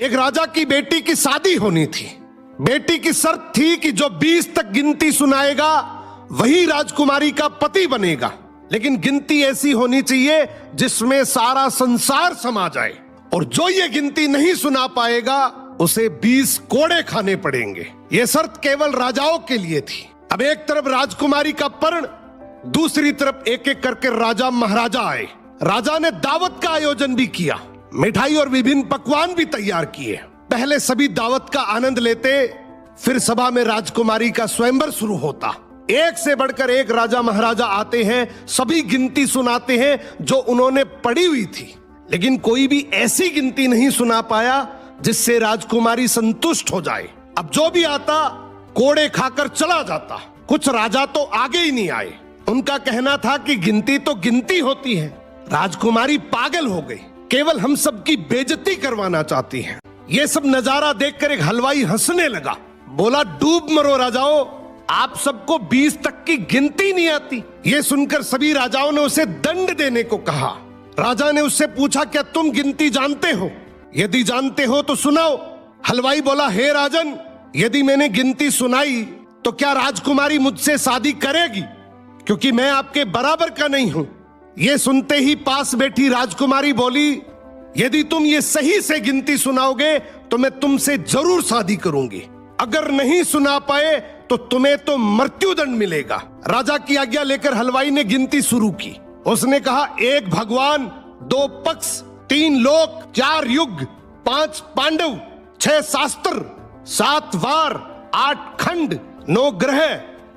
एक राजा की बेटी की शादी होनी थी। बेटी की शर्त थी कि जो 20 तक गिनती सुनाएगा वही राजकुमारी का पति बनेगा, लेकिन गिनती ऐसी होनी चाहिए जिसमें सारा संसार समा जाए, और जो ये गिनती नहीं सुना पाएगा उसे 20 कोड़े खाने पड़ेंगे। ये शर्त केवल राजाओं के लिए थी। अब एक तरफ राजकुमारी का पर्ण, दूसरी तरफ एक एक करके राजा महाराजा आए। राजा ने दावत का आयोजन भी किया, मिठाई और विभिन्न पकवान भी तैयार किए। पहले सभी दावत का आनंद लेते, फिर सभा में राजकुमारी का स्वयंवर शुरू होता। एक से बढ़कर एक राजा महाराजा आते हैं, सभी गिनती सुनाते हैं जो उन्होंने पढ़ी हुई थी, लेकिन कोई भी ऐसी गिनती नहीं सुना पाया जिससे राजकुमारी संतुष्ट हो जाए। अब जो भी आता कोड़े खाकर चला जाता। कुछ राजा तो आगे ही नहीं आए। उनका कहना था कि गिनती तो गिनती होती है। राजकुमारी पागल हो गई, केवल हम सब की बेइज्जती करवाना चाहती है। ये सब नजारा देखकर एक हलवाई हंसने लगा, बोला, डूब मरो राजाओं, आप सबको 20 तक की गिनती नहीं आती। ये सुनकर सभी राजाओं ने उसे दंड देने को कहा। राजा ने उससे पूछा, क्या तुम गिनती जानते हो? यदि जानते हो तो सुनाओ। हलवाई बोला, हे राजन, यदि मैंने गिनती सुनाई तो क्या राजकुमारी मुझसे शादी करेगी? क्योंकि मैं आपके बराबर का नहीं हूं। ये सुनते ही पास बैठी राजकुमारी बोली, यदि तुम ये सही से गिनती सुनाओगे तो मैं तुमसे जरूर शादी करूंगी। अगर नहीं सुना पाए तो तुम्हें तो मृत्युदंड मिलेगा। राजा की आज्ञा लेकर हलवाई ने गिनती शुरू की। उसने कहा, 1 भगवान, 2 पक्ष, 3 लोक, 4 युग, 5 पांडव, 6 शास्त्र, 7 वार, 8 खंड, 9 ग्रह,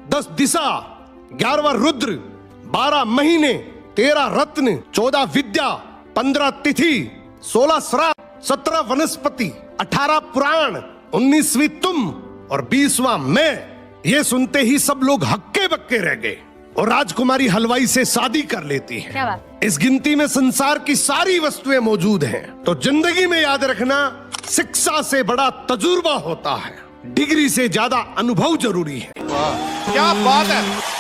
10 दिशा, 11वां रुद्र, 12 महीने, 13 रत्न, 14 विद्या, 15 तिथि, 16 श्राप, 17 वनस्पति, 18 पुराण, 19वीं तुम और 20वां मैं। ये सुनते ही सब लोग हक्के बक्के रह गए और राजकुमारी हलवाई से शादी कर लेती है। क्या बात? इस गिनती में संसार की सारी वस्तुएं मौजूद हैं। तो जिंदगी में याद रखना, शिक्षा से बड़ा तजुर्बा होता है, डिग्री से ज्यादा अनुभव जरूरी है। क्या बात है।